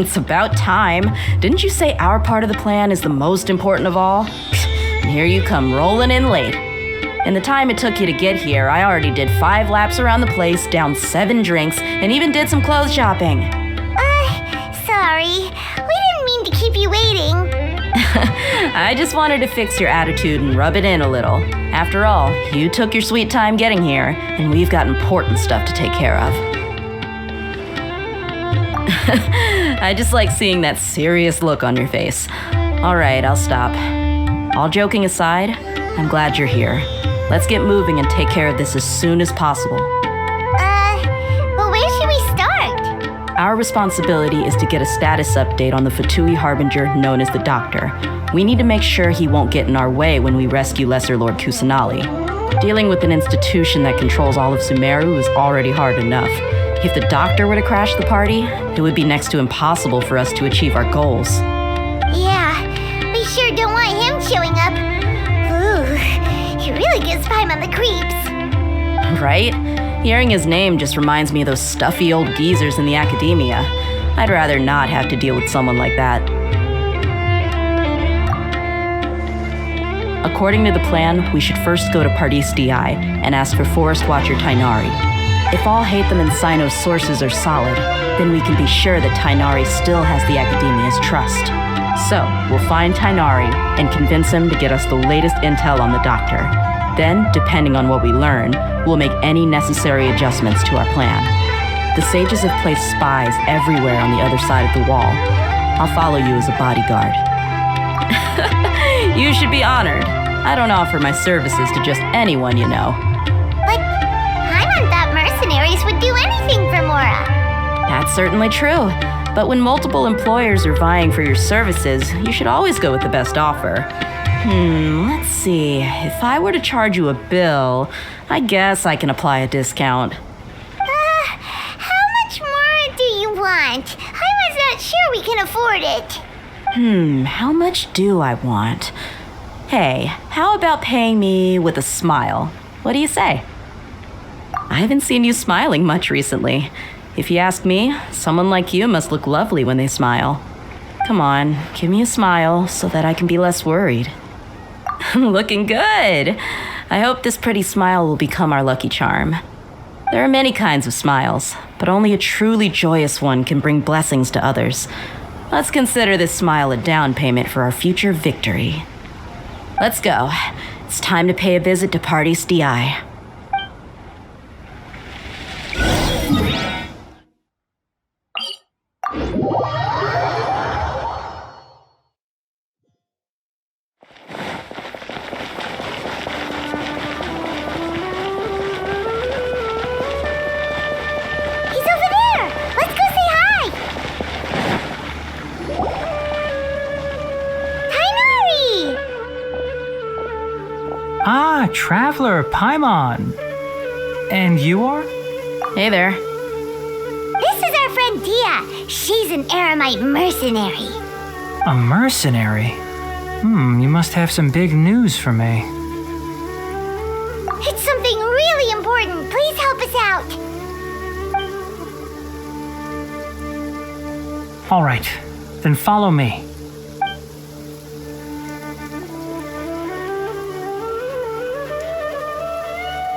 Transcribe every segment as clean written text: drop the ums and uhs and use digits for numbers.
It's about time. Didn't you say our part of the plan is the most important of all? And here you come rolling in late. In the time it took you to get here, I already did 5 laps around the place, downed 7 drinks, and even did some clothes shopping. Sorry. We didn't mean to keep you waiting. I just wanted to fix your attitude and rub it in a little. After all, you took your sweet time getting here, and we've got important stuff to take care of. I just like seeing that serious look on your face. All right, I'll stop. All joking aside, I'm glad you're here. Let's get moving and take care of this as soon as possible. Well, where should we start? Our responsibility is to get a status update on the Fatui Harbinger known as the Doctor. We need to make sure he won't get in our way when we rescue Lesser Lord Kusanali. Dealing with an institution that controls all of Sumeru is already hard enough. If the Doctor were to crash the party, it would be next to impossible for us to achieve our goals. Yeah, we sure don't want him showing up. Ooh, he really gives Paimon the creeps. Right? Hearing his name just reminds me of those stuffy old geezers in the academia. I'd rather not have to deal with someone like that. According to the plan, we should first go to Pardis Di and ask for Forest Watcher Tainari. If all Hatham and Sino's sources are solid, then we can be sure that Tainari still has the Academia's trust. So, we'll find Tainari and convince him to get us the latest intel on the Doctor. Then, depending on what we learn, we'll make any necessary adjustments to our plan. The sages have placed spies everywhere on the other side of the wall. I'll follow you as a bodyguard. You should be honored. I don't offer my services to just anyone you know. Mercenaries would do anything for Mora. That's certainly true. But when multiple employers are vying for your services, you should always go with the best offer. Let's see. If I were to charge you a bill, I guess I can apply a discount. How much more do you want? I was not sure we can afford it. How much do I want? Hey, how about paying me with a smile? What do you say? I haven't seen you smiling much recently. If you ask me, someone like you must look lovely when they smile. Come on, give me a smile so that I can be less worried. Looking good. I hope this pretty smile will become our lucky charm. There are many kinds of smiles, but only a truly joyous one can bring blessings to others. Let's consider this smile a down payment for our future victory. Let's go. It's time to pay a visit to Pardis Di. Traveler Paimon. And you are? Hey there. This is our friend Dia. She's an Aramite mercenary. A mercenary? You must have some big news for me. It's something really important. Please help us out. All right, then follow me.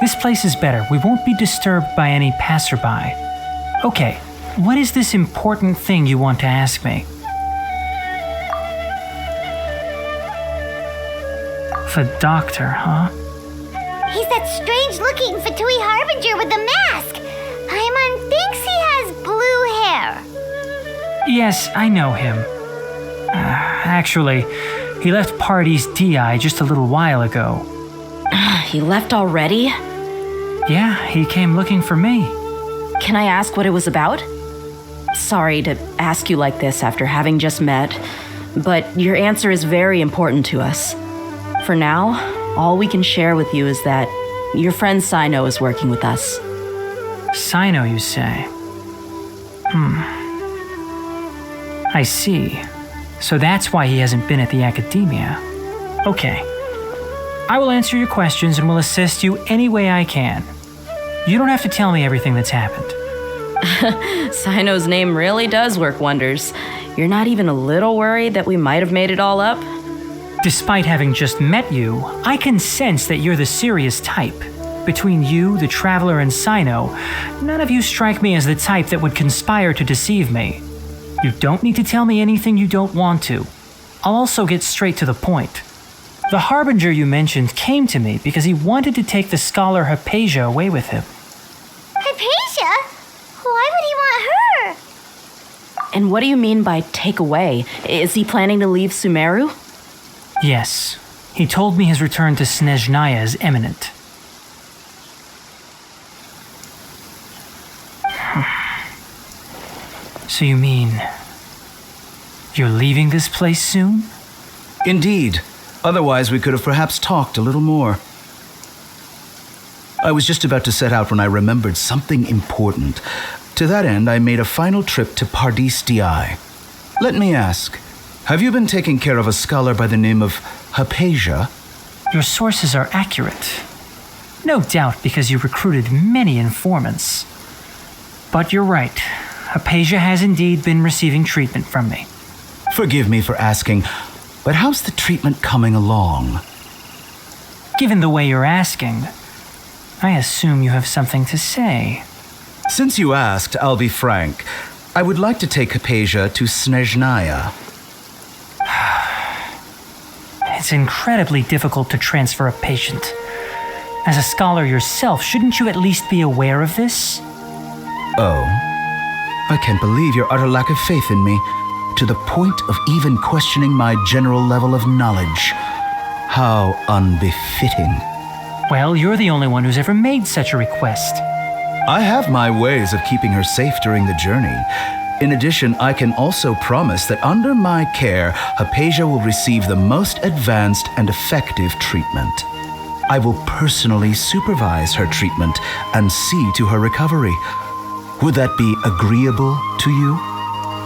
This place is better. We won't be disturbed by any passerby. Okay, what is this important thing you want to ask me? The Doctor, huh? He's that strange-looking Fatui Harbinger with the mask. Paimon thinks he has blue hair. Yes, I know him. Actually, he left Pardis Di just a little while ago. He left already? Yeah, he came looking for me. Can I ask what it was about? Sorry to ask you like this after having just met, but your answer is very important to us. For now, all we can share with you is that your friend Sino is working with us. Sino, you say? I see. So that's why he hasn't been at the academia. Okay. I will answer your questions and will assist you any way I can. You don't have to tell me everything that's happened. Sino's name really does work wonders. You're not even a little worried that we might have made it all up? Despite having just met you, I can sense that you're the serious type. Between you, the Traveler, and Sino, none of you strike me as the type that would conspire to deceive me. You don't need to tell me anything you don't want to. I'll also get straight to the point. The Harbinger you mentioned came to me because he wanted to take the scholar Hypatia away with him. Hypatia? Why would he want her? And what do you mean by take away? Is he planning to leave Sumeru? Yes. He told me his return to Snezhnaya is imminent. So you mean you're leaving this place soon? Indeed. Otherwise, we could have perhaps talked a little more. I was just about to set out when I remembered something important. To that end, I made a final trip to Pardis Di. Let me ask, have you been taking care of a scholar by the name of Hypatia? Your sources are accurate. No doubt because you recruited many informants. But you're right. Hypatia has indeed been receiving treatment from me. Forgive me for asking, but how's the treatment coming along? Given the way you're asking, I assume you have something to say. Since you asked, I'll be frank. I would like to take Hypatia to Snezhnaya. It's incredibly difficult to transfer a patient. As a scholar yourself, shouldn't you at least be aware of this? Oh, I can't believe your utter lack of faith in me, to the point of even questioning my general level of knowledge. How unbefitting. Well, you're the only one who's ever made such a request. I have my ways of keeping her safe during the journey. In addition, I can also promise that under my care, Hypatia will receive the most advanced and effective treatment. I will personally supervise her treatment and see to her recovery. Would that be agreeable to you?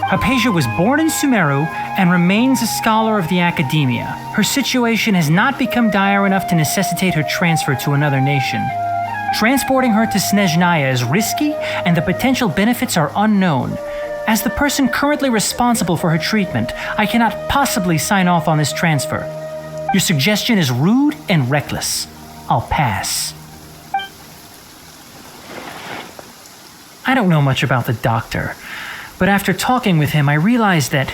Hypatia was born in Sumeru and remains a scholar of the academia. Her situation has not become dire enough to necessitate her transfer to another nation. Transporting her to Snezhnaya is risky, and the potential benefits are unknown. As the person currently responsible for her treatment, I cannot possibly sign off on this transfer. Your suggestion is rude and reckless. I'll pass. I don't know much about the doctor, but after talking with him, I realized that,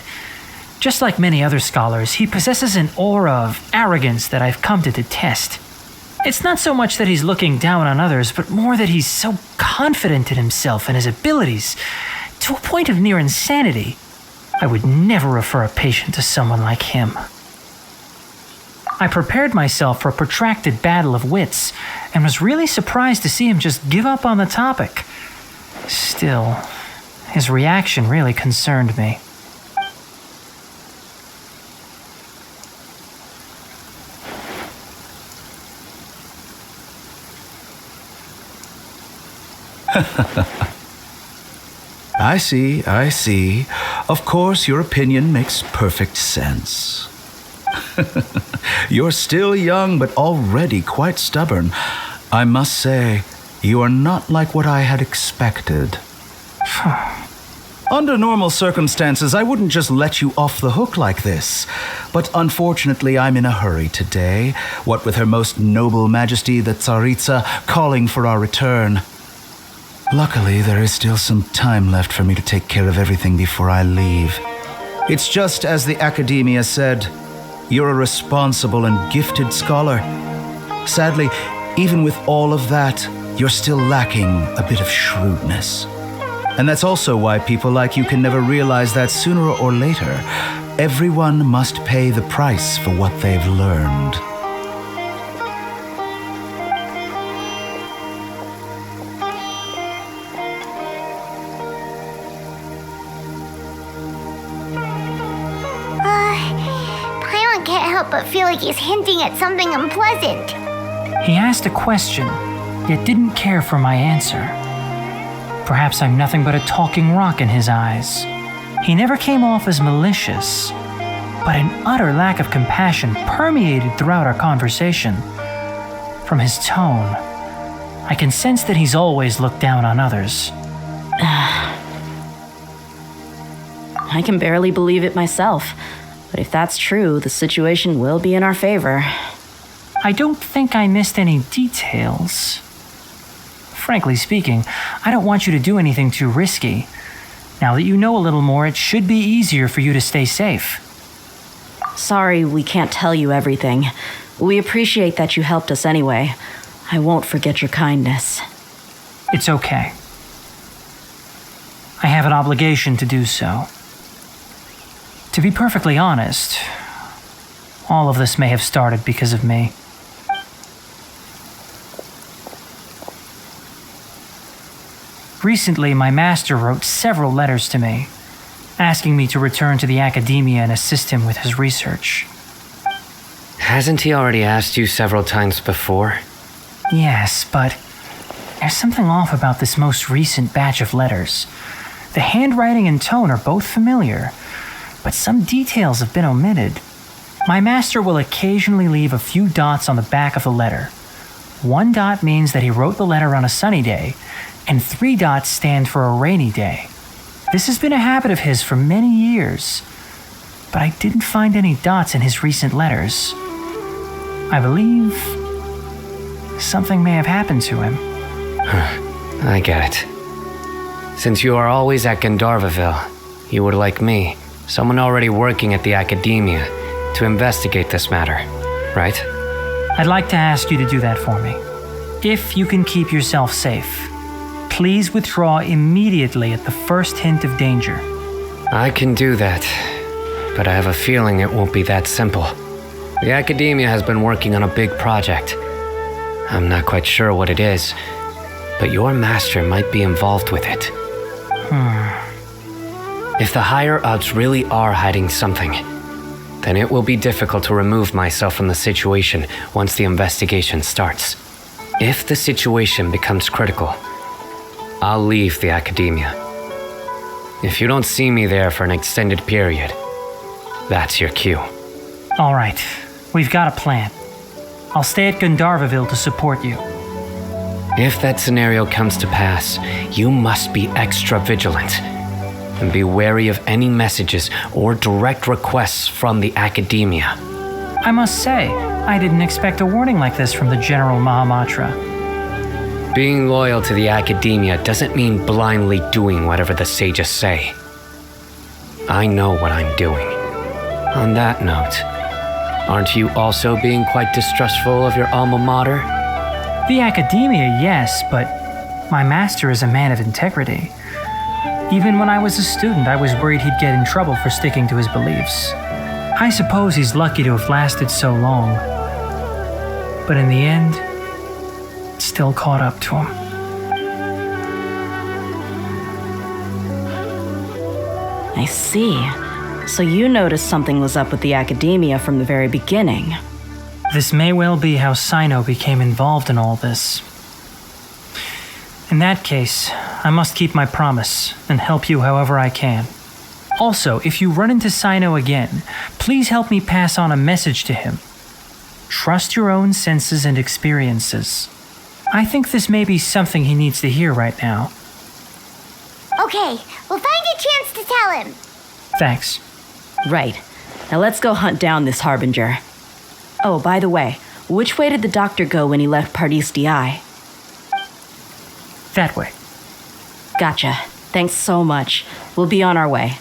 just like many other scholars, he possesses an aura of arrogance that I've come to detest. It's not so much that he's looking down on others, but more that he's so confident in himself and his abilities, to a point of near insanity. I would never refer a patient to someone like him. I prepared myself for a protracted battle of wits, and was really surprised to see him just give up on the topic. Still, his reaction really concerned me. I see. Of course, your opinion makes perfect sense. You're still young, but already quite stubborn. I must say, you are not like what I had expected. Under normal circumstances, I wouldn't just let you off the hook like this. But unfortunately, I'm in a hurry today, what with Her Most Noble Majesty the Tsaritsa calling for our return. Luckily, there is still some time left for me to take care of everything before I leave. It's just as the Academia said, you're a responsible and gifted scholar. Sadly, even with all of that, you're still lacking a bit of shrewdness. And that's also why people like you can never realize that sooner or later, everyone must pay the price for what they've learned. Paimon can't help but feel like he's hinting at something unpleasant. He asked a question, yet didn't care for my answer. Perhaps I'm nothing but a talking rock in his eyes. He never came off as malicious, but an utter lack of compassion permeated throughout our conversation. From his tone, I can sense that he's always looked down on others. I can barely believe it myself, but if that's true, the situation will be in our favor. I don't think I missed any details. Frankly speaking, I don't want you to do anything too risky. Now that you know a little more, it should be easier for you to stay safe. Sorry we can't tell you everything. We appreciate that you helped us anyway. I won't forget your kindness. It's okay. I have an obligation to do so. To be perfectly honest, all of this may have started because of me. Recently, my master wrote several letters to me, asking me to return to the academia and assist him with his research. Hasn't he already asked you several times before? Yes, but there's something off about this most recent batch of letters. The handwriting and tone are both familiar, but some details have been omitted. My master will occasionally leave a few dots on the back of the letter. 1 dot means that he wrote the letter on a sunny day, and 3 dots stand for a rainy day. This has been a habit of his for many years, but I didn't find any dots in his recent letters. I believe something may have happened to him. I get it. Since you are always at Gandharvaville, you would like me, someone already working at the academia, to investigate this matter, right? I'd like to ask you to do that for me. If you can keep yourself safe, please withdraw immediately at the first hint of danger. I can do that, but I have a feeling it won't be that simple. The academia has been working on a big project. I'm not quite sure what it is, but your master might be involved with it. If the higher-ups really are hiding something, then it will be difficult to remove myself from the situation once the investigation starts. If the situation becomes critical, I'll leave the academia. If you don't see me there for an extended period, that's your cue. All right, we've got a plan. I'll stay at Gandharvaville to support you. If that scenario comes to pass, you must be extra vigilant and be wary of any messages or direct requests from the academia. I must say, I didn't expect a warning like this from the General Mahamatra. Being loyal to the academia doesn't mean blindly doing whatever the sages say. I know what I'm doing. On that note, aren't you also being quite distrustful of your alma mater? The academia, yes, but my master is a man of integrity. Even when I was a student, I was worried he'd get in trouble for sticking to his beliefs. I suppose he's lucky to have lasted so long. But in the end, it still caught up to him. I see. So you noticed something was up with the academia from the very beginning. This may well be how Sino became involved in all this. In that case, I must keep my promise and help you however I can. Also, if you run into Sino again, please help me pass on a message to him. Trust your own senses and experiences. I think this may be something he needs to hear right now. Okay, we'll find a chance to tell him. Thanks. Right. Now let's go hunt down this Harbinger. Oh, by the way, which way did the doctor go when he left Pardis Di? That way. Gotcha. Thanks so much. We'll be on our way.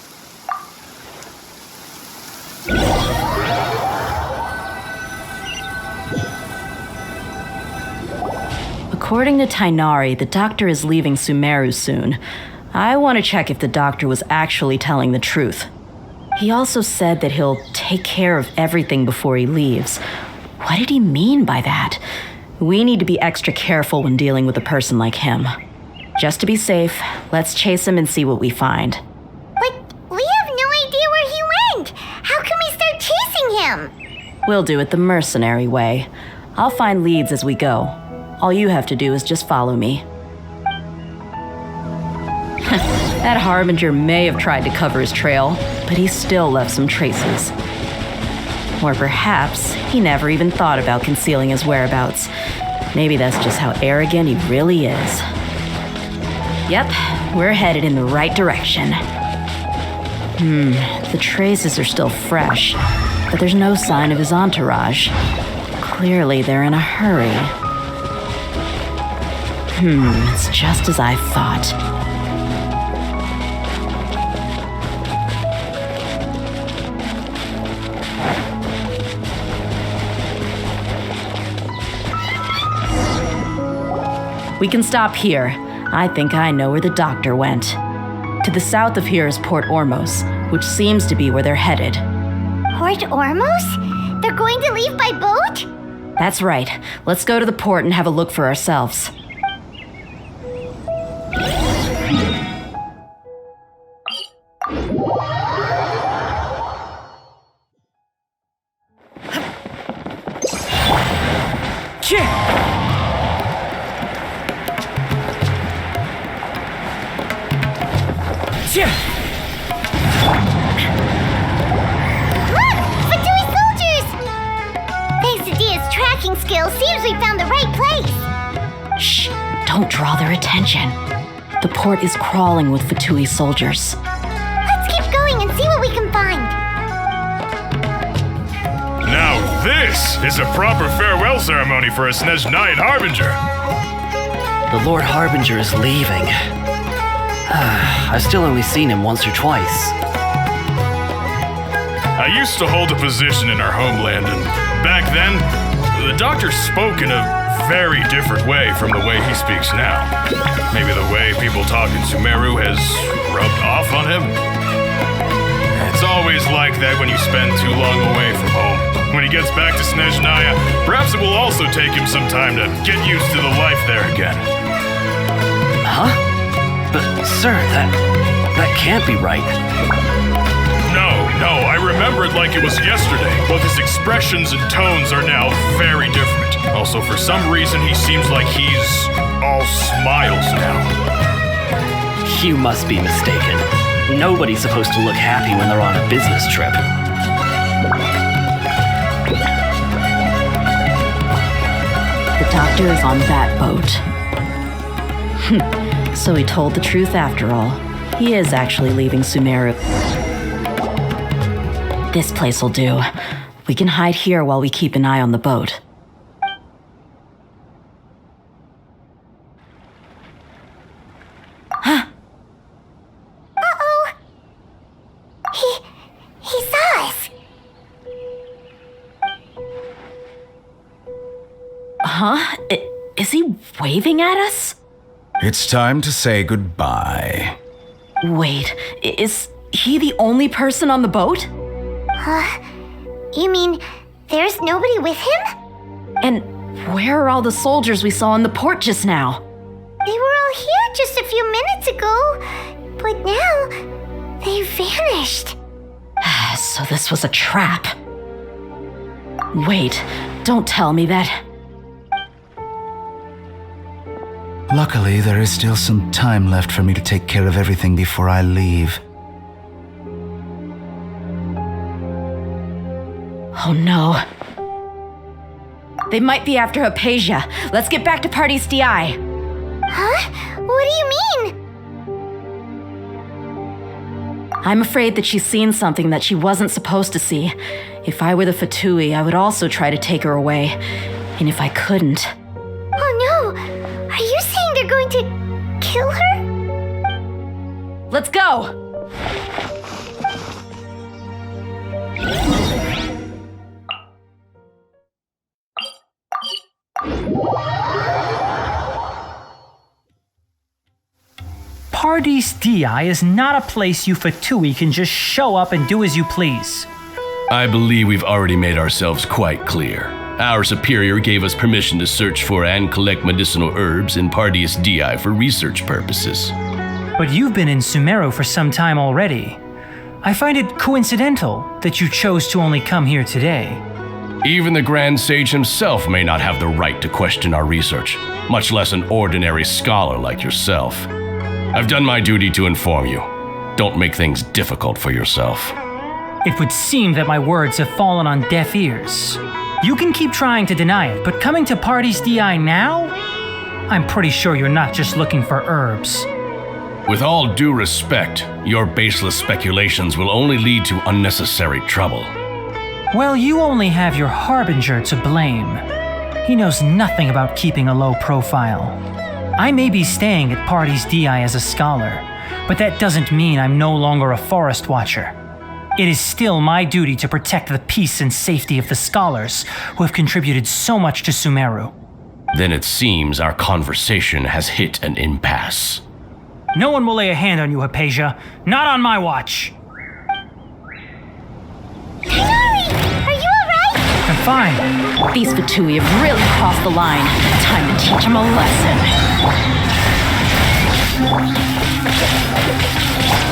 According to Tainari, the doctor is leaving Sumeru soon. I want to check if the doctor was actually telling the truth. He also said that he'll take care of everything before he leaves. What did he mean by that? We need to be extra careful when dealing with a person like him. Just to be safe, let's chase him and see what we find. But we have no idea where he went. How can we start chasing him? We'll do it the mercenary way. I'll find leads as we go. All you have to do is just follow me. That Harbinger may have tried to cover his trail, but he still left some traces. Or perhaps he never even thought about concealing his whereabouts. Maybe that's just how arrogant he really is. Yep, we're headed in the right direction. The traces are still fresh, but there's no sign of his entourage. Clearly they're in a hurry. It's just as I thought. We can stop here. I think I know where the doctor went. To the south of here is Port Ormos, which seems to be where they're headed. Port Ormos? They're going to leave by boat? That's right. Let's go to the port and have a look for ourselves. Look! Fatui soldiers! Thanks to Dia's tracking skills, seems we found the right place. Shh! Don't draw their attention. The port is crawling with Fatui soldiers. Let's keep going and see what we can find. Now this is a proper farewell ceremony for a Snezhnayan Harbinger. The Lord Harbinger is leaving. I've still only seen him once or twice. I used to hold a position in our homeland, and back then, the doctor spoke in a very different way from the way he speaks now. Maybe the way people talk in Sumeru has rubbed off on him? It's always like that when you spend too long away from home. When he gets back to Snezhnaya, perhaps it will also take him some time to get used to the life there again. Huh? But, sir, that can't be right. No, I remember it like it was yesterday. Both his expressions and tones are now very different. Also, for some reason, he seems like he's all smiles now. You must be mistaken. Nobody's supposed to look happy when they're on a business trip. The doctor is on that boat. So he told the truth after all. He is actually leaving Sumeru. This place will do. We can hide here while we keep an eye on the boat. Uh-oh. He saw us. Huh? Is he waving at us? It's time to say goodbye. Wait, is he the only person on the boat? You mean there's nobody with him? And where are all the soldiers we saw in the port just now? They were all here just a few minutes ago, but now they vanished. So this was a trap. Wait, don't tell me that. Luckily, there is still some time left for me to take care of everything before I leave. Oh no. They might be after Hypatia. Let's get back to Party's DI. Huh? What do you mean? I'm afraid that she's seen something that she wasn't supposed to see. If I were the Fatui, I would also try to take her away. And if I couldn't... Oh no! Are you saying they're going to kill her? Let's go! Pardes Di is not a place you Fatui can just show up and do as you please. I believe we've already made ourselves quite clear. Our superior gave us permission to search for and collect medicinal herbs in Pardes Di for research purposes. But you've been in Sumeru for some time already. I find it coincidental that you chose to only come here today. Even the Grand Sage himself may not have the right to question our research, much less an ordinary scholar like yourself. I've done my duty to inform you. Don't make things difficult for yourself. It would seem that my words have fallen on deaf ears. You can keep trying to deny it, but coming to Party's DI now? I'm pretty sure you're not just looking for herbs. With all due respect, your baseless speculations will only lead to unnecessary trouble. Well, you only have your Harbinger to blame. He knows nothing about keeping a low profile. I may be staying at Party's DI as a scholar, but that doesn't mean I'm no longer a forest watcher. It is still my duty to protect the peace and safety of the scholars who have contributed so much to Sumeru. Then it seems our conversation has hit an impasse. No one will lay a hand on you, Hypatia. Not on my watch. Sorry! Are you alright? I'm fine. These Fatui have really crossed the line. Time to teach them a lesson.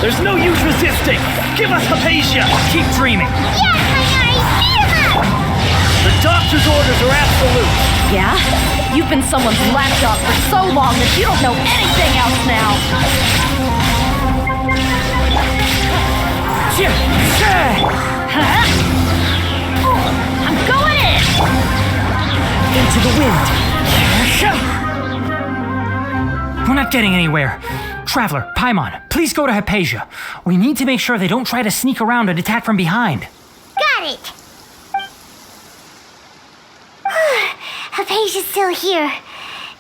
There's no use resisting! Give us Hypatia! Keep dreaming. Yes, Mayari! Beat him up! The doctor's orders are absolute! Yeah? You've been someone's lapdog for so long that you don't know anything else now. Huh? I'm going in! Into the wind. We're not getting anywhere. Traveler, Paimon, please go to Hypatia. We need to make sure they don't try to sneak around and attack from behind. Got it! Hypatia's still here.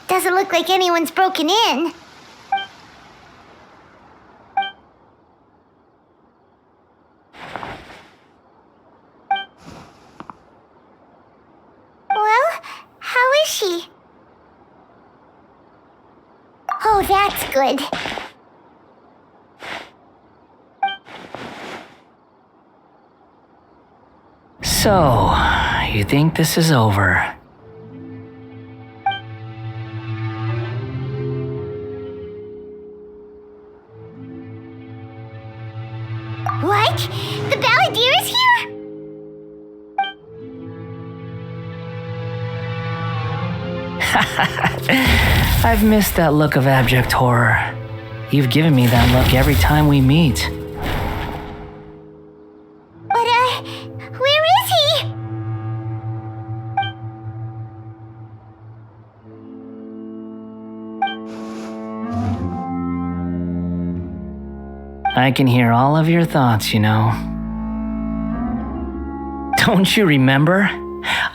Doesn't look like anyone's broken in. Well, how is she? Oh, that's good. So, you think this is over? What? The Balladeer is here? I've missed that look of abject horror. You've given me that look every time we meet. But, where is he? I can hear all of your thoughts, you know. Don't you remember?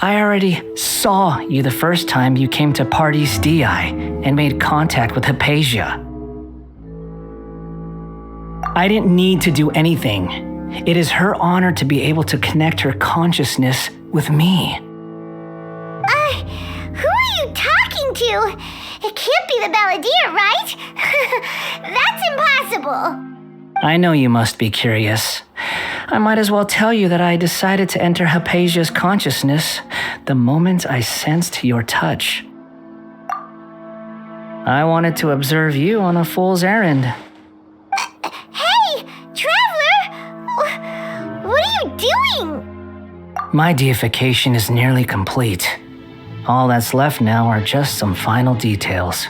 I already saw you the first time you came to Party's DI and made contact with Hypatia. I didn't need to do anything. It is her honor to be able to connect her consciousness with me. Who are you talking to? It can't be the Balladeer, right? That's impossible. I know you must be curious. I might as well tell you that I decided to enter Hypatia's consciousness the moment I sensed your touch. I wanted to observe you on a fool's errand. Hey, Traveler! What are you doing? My deification is nearly complete. All that's left now are just some final details.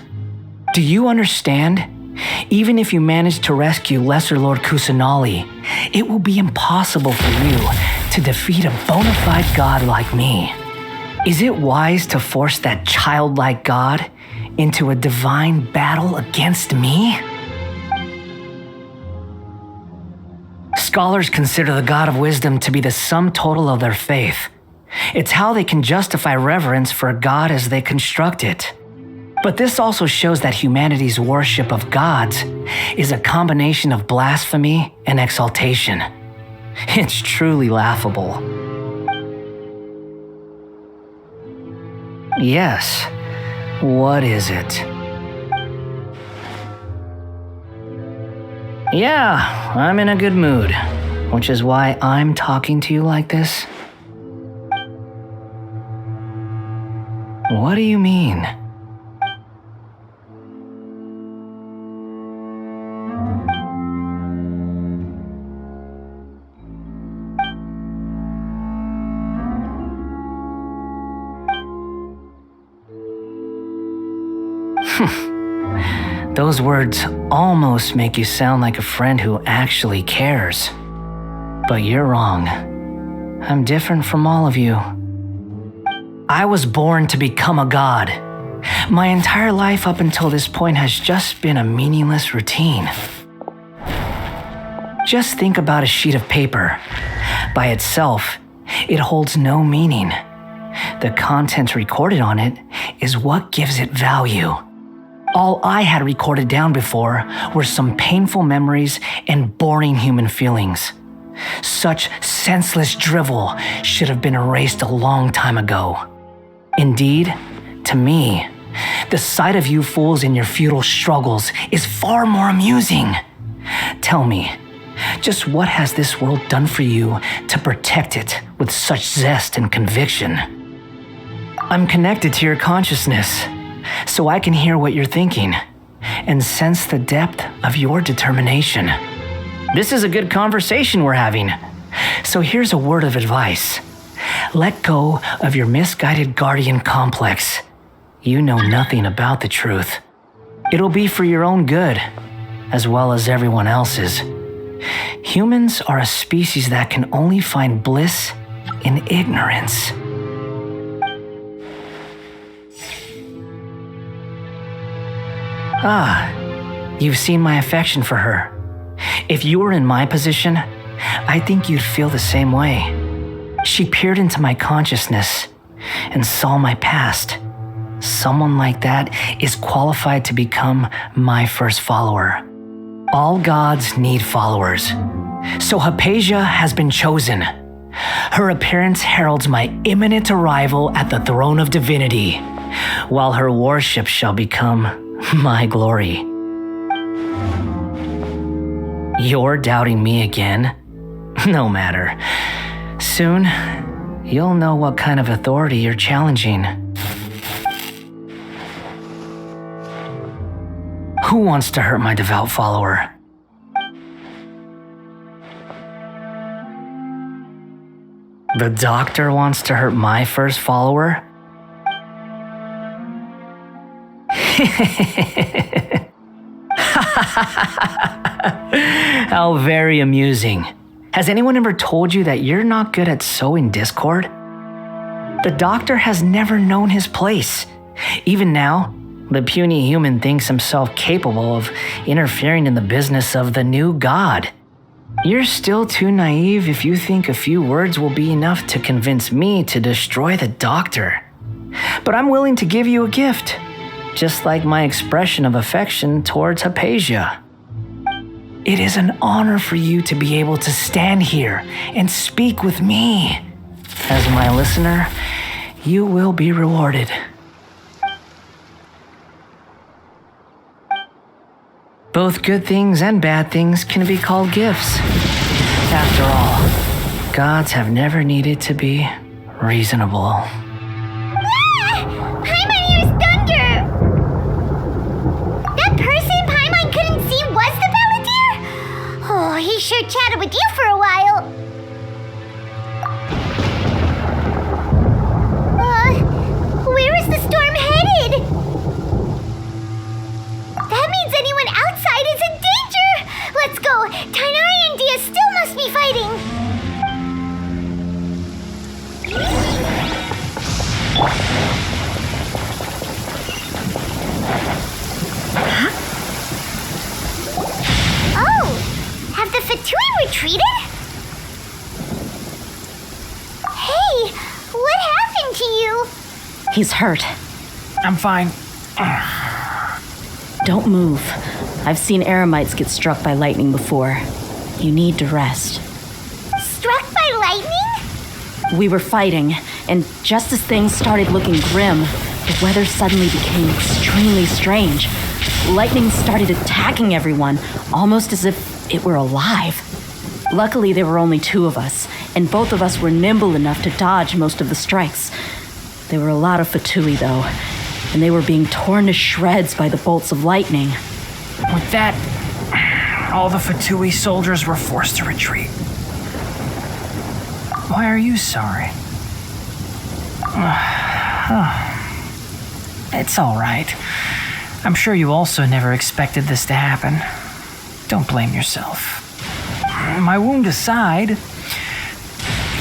Do you understand? Even if you manage to rescue Lesser Lord Kusanali, it will be impossible for you to defeat a bona fide god like me. Is it wise to force that childlike god into a divine battle against me? Scholars consider the God of Wisdom to be the sum total of their faith. It's how they can justify reverence for a god as they construct it. But this also shows that humanity's worship of gods is a combination of blasphemy and exaltation. It's truly laughable. Yes, what is it? Yeah, I'm in a good mood, which is why I'm talking to you like this. What do you mean? Those words almost make you sound like a friend who actually cares. But you're wrong. I'm different from all of you. I was born to become a god. My entire life up until this point has just been a meaningless routine. Just think about a sheet of paper. By itself, it holds no meaning. The content recorded on it is what gives it value. All I had recorded down before were some painful memories and boring human feelings. Such senseless drivel should have been erased a long time ago. Indeed, to me, the sight of you fools in your futile struggles is far more amusing. Tell me, just what has this world done for you to protect it with such zest and conviction? I'm connected to your consciousness, so I can hear what you're thinking and sense the depth of your determination. This is a good conversation we're having. So here's a word of advice. Let go of your misguided guardian complex. You know nothing about the truth. It'll be for your own good, as well as everyone else's. Humans are a species that can only find bliss in ignorance. You've seen my affection for her. If you were in my position, I think you'd feel the same way. She peered into my consciousness and saw my past. Someone like that is qualified to become my first follower. All gods need followers. So Hypatia has been chosen. Her appearance heralds my imminent arrival at the throne of divinity, while her worship shall become my glory. You're doubting me again? No matter. Soon, you'll know what kind of authority you're challenging. Who wants to hurt my devout follower? The doctor wants to hurt my first follower? How very amusing. Has anyone ever told you that you're not good at sowing discord? The doctor has never known his place. Even now, the puny human thinks himself capable of interfering in the business of the new god. You're still too naive if you think a few words will be enough to convince me to destroy the doctor. But I'm willing to give you a gift, just like my expression of affection towards Hypatia. It is an honor for you to be able to stand here and speak with me. As my listener, you will be rewarded. Both good things and bad things can be called gifts. After all, gods have never needed to be reasonable. Paimon hears thunder! That person Paimon couldn't see was the Palantir? Oh, he sure chatted with you for a while. Where is the storm headed? That means anyone outside is in danger! Let's go! Tainari and Dia still must be fighting! Oh! Have the Fatui retreated? Hey! What happened to you? He's hurt. I'm fine. Don't move. I've seen eremites get struck by lightning before. You need to rest. Struck by lightning? We were fighting, and just as things started looking grim, the weather suddenly became extremely strange. Lightning started attacking everyone, almost as if it were alive. Luckily, there were only two of us, and both of us were nimble enough to dodge most of the strikes. There were a lot of Fatui, though, and they were being torn to shreds by the bolts of lightning. With that, all the Fatui soldiers were forced to retreat. Why are you sorry? It's all right. I'm sure you also never expected this to happen. Don't blame yourself. My wound aside, you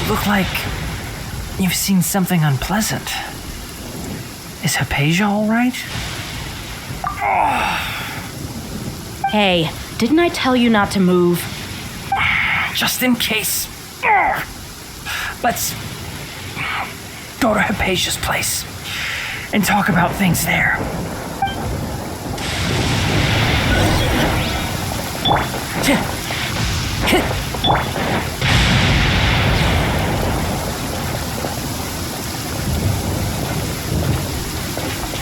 look like you've seen something unpleasant. Is Hypatia all right? Hey, didn't I tell you not to move? Just in case. Let's go to Hypatia's place and talk about things there.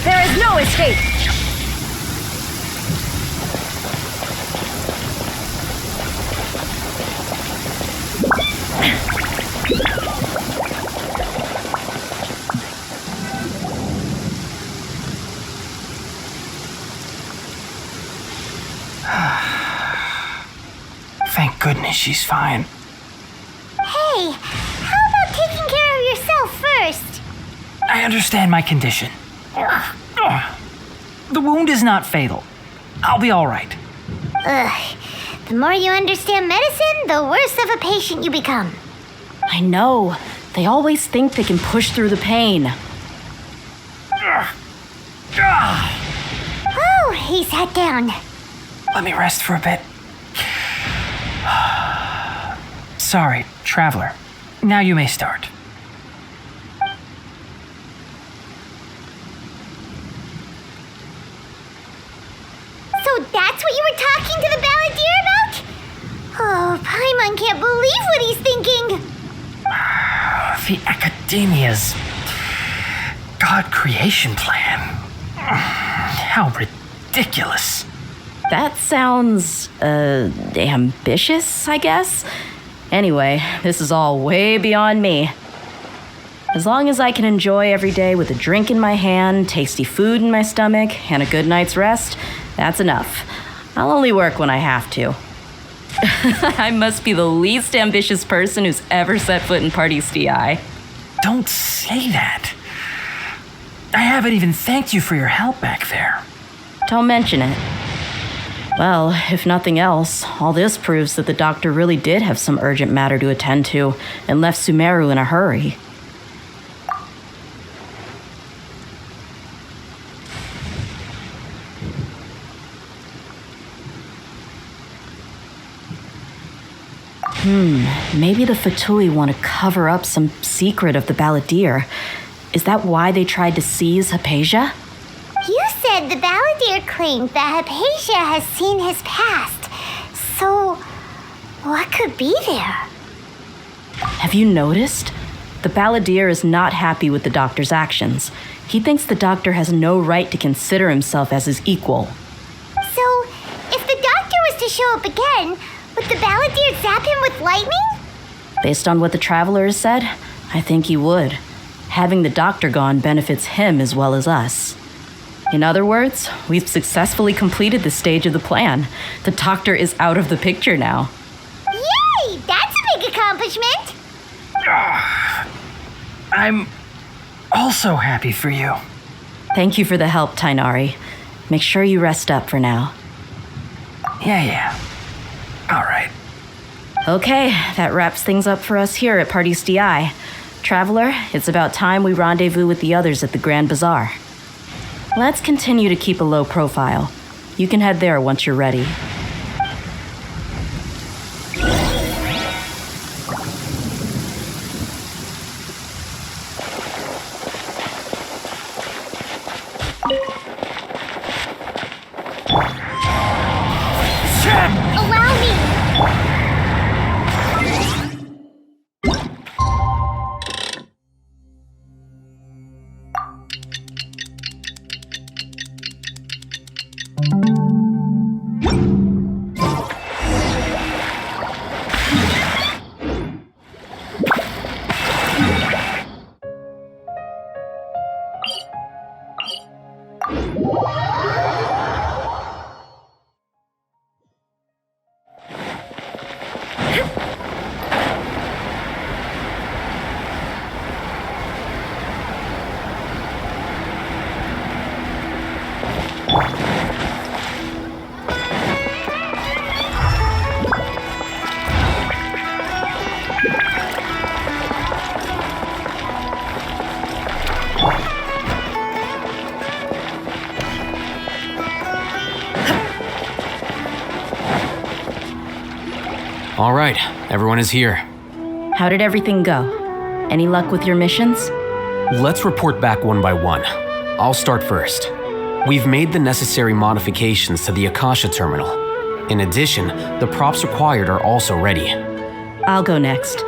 There is no escape! Thank goodness she's fine. Hey, how about taking care of yourself first? I understand my condition. The wound is not fatal. I'll be all right. Ugh. The more you understand medicine, the worse of a patient you become. I know. They always think they can push through the pain. Oh, he sat down. Let me rest for a bit. Sorry, traveler. Now you may start. So that's what you were talking to the balladeer about? Oh, Paimon can't believe what he's thinking. The Academia's God creation plan. How ridiculous. That sounds, ambitious, I guess? Anyway, this is all way beyond me. As long as I can enjoy every day with a drink in my hand, tasty food in my stomach, and a good night's rest, that's enough. I'll only work when I have to. I must be the least ambitious person who's ever set foot in Party's DI. Don't say that. I haven't even thanked you for your help back there. Don't mention it. Well, if nothing else, all this proves that the doctor really did have some urgent matter to attend to and left Sumeru in a hurry. Maybe the Fatui want to cover up some secret of the balladeer. Is that why they tried to seize Hypatia? You said the balladeer claimed that Hypatia has seen his past. So, what could be there? Have you noticed? The balladeer is not happy with the doctor's actions. He thinks the doctor has no right to consider himself as his equal. So, if the doctor was to show up again, would the balladeer zap him with lightning? Based on what the traveler has said, I think he would. Having the doctor gone benefits him as well as us. In other words, we've successfully completed this stage of the plan. The doctor is out of the picture now. Yay! That's a big accomplishment! I'm also happy for you. Thank you for the help, Tainari. Make sure you rest up for now. Yeah. All right. Okay, that wraps things up for us here at Party's DI. Traveler, it's about time we rendezvous with the others at the Grand Bazaar. Let's continue to keep a low profile. You can head there once you're ready. Allow me! All right, everyone is here. How did everything go? Any luck with your missions? Let's report back one by one. I'll start first. We've made the necessary modifications to the Akasha terminal. In addition, the props required are also ready. I'll go next.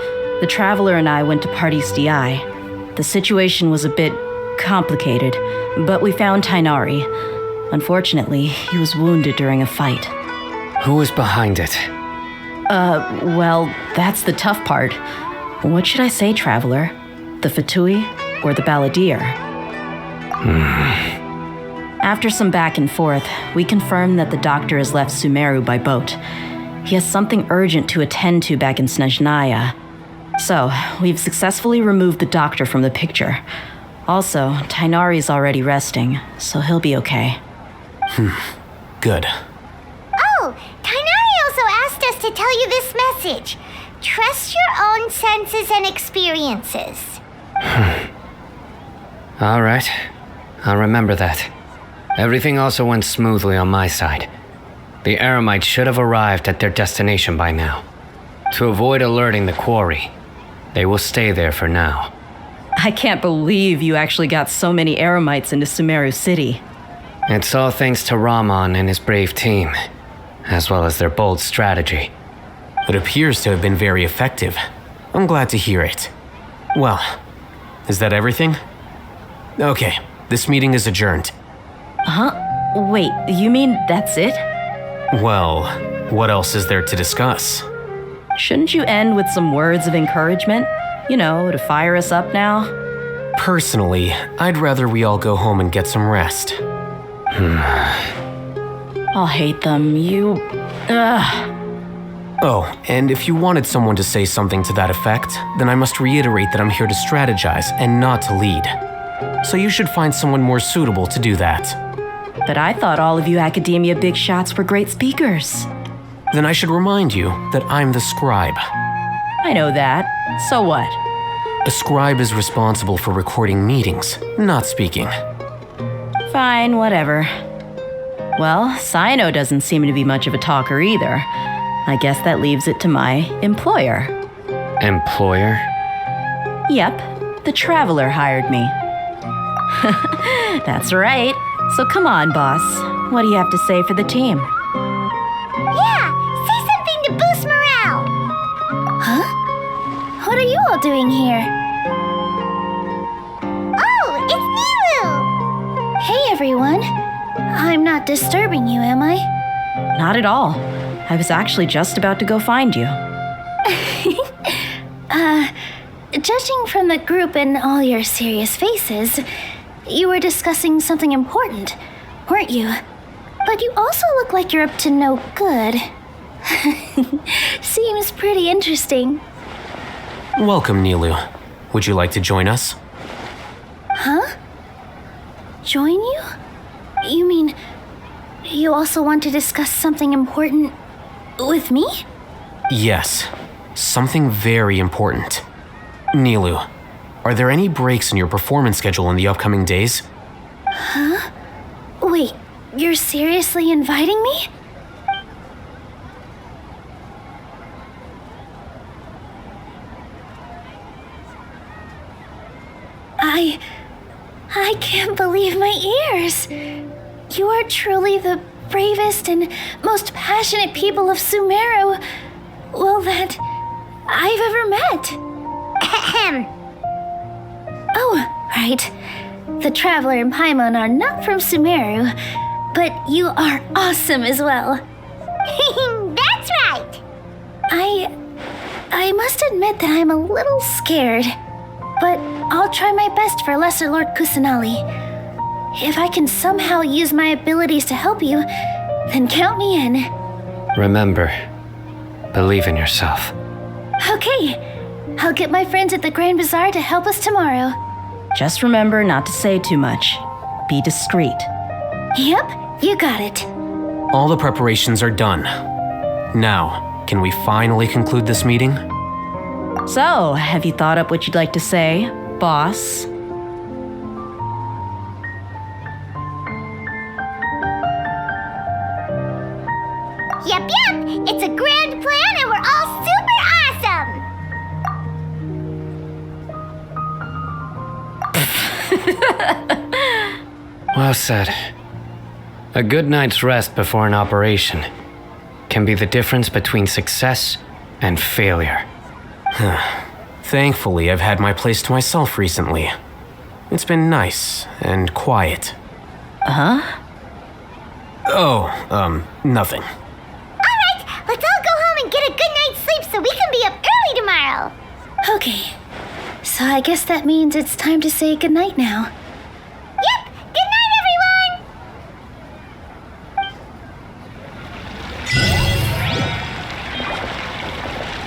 The Traveler and I went to Party's DI. The situation was a bit complicated, but we found Tainari. Unfortunately, he was wounded during a fight. Who is behind it? Well, that's the tough part. What should I say, Traveler? The Fatui or the Balladeer? After some back and forth, we confirmed that the doctor has left Sumeru by boat. He has something urgent to attend to back in Snezhnaya. So, we've successfully removed the doctor from the picture. Also, Tainari's already resting, so he'll be okay. Good. Oh, Tainari also asked us to tell you this message. Trust your own senses and experiences. All right, I'll remember that. Everything also went smoothly on my side. The Eremites should have arrived at their destination by now. To avoid alerting the quarry, they will stay there for now. I can't believe you actually got so many Eremites into Sumeru City. It's all thanks to Rahman and his brave team, as well as their bold strategy. It appears to have been very effective. I'm glad to hear it. Well, is that everything? Okay, this meeting is adjourned. Huh? Wait, you mean that's it? Well, what else is there to discuss? Shouldn't you end with some words of encouragement? You know, to fire us up now? Personally, I'd rather we all go home and get some rest. I'll hate them. Ugh. Oh, and if you wanted someone to say something to that effect, then I must reiterate that I'm here to strategize and not to lead. So you should find someone more suitable to do that. But I thought all of you academia big shots were great speakers. Then I should remind you that I'm the scribe. I know that. So what? A scribe is responsible for recording meetings, not speaking. Fine, whatever. Well, Sino doesn't seem to be much of a talker either. I guess that leaves it to my employer. Employer? Yep, the Traveler hired me. That's right. So come on, boss. What do you have to say for the team? Yeah, say something to boost morale. Huh? What are you all doing here? Oh, it's Nilu! Hey, everyone. I'm not disturbing you, am I? Not at all. I was actually just about to go find you. Judging from the group and all your serious faces, you were discussing something important, weren't you? But you also look like you're up to no good. Seems pretty interesting. Welcome, Nilu. Would you like to join us? Huh? Join you? You mean you also want to discuss something important with me? Yes, something very important. Nilu, are there any breaks in your performance schedule in the upcoming days? Huh? Wait, you're seriously inviting me? I can't believe my ears. You are truly the bravest and most passionate people of Sumeru, well, that I've ever met. Ahem. Oh, right. The Traveler and Paimon are not from Sumeru, but you are awesome as well. That's right. I must admit that I'm a little scared, but I'll try my best for Lesser Lord Kusanali. If I can somehow use my abilities to help you, then count me in. Remember, believe in yourself. Okay, I'll get my friends at the Grand Bazaar to help us tomorrow. Just remember not to say too much. Be discreet. Yep, you got it. All the preparations are done. Now, can we finally conclude this meeting? So, have you thought up what you'd like to say, boss? Yep, it's a grand plan and we're all super Well said. A good night's rest before an operation can be the difference between success and failure. Thankfully, I've had my place to myself recently. It's been nice and quiet. Huh? Oh, nothing. Alright, let's all go home and get a good night's sleep so we can be up early tomorrow. Okay, so I guess that means it's time to say goodnight now.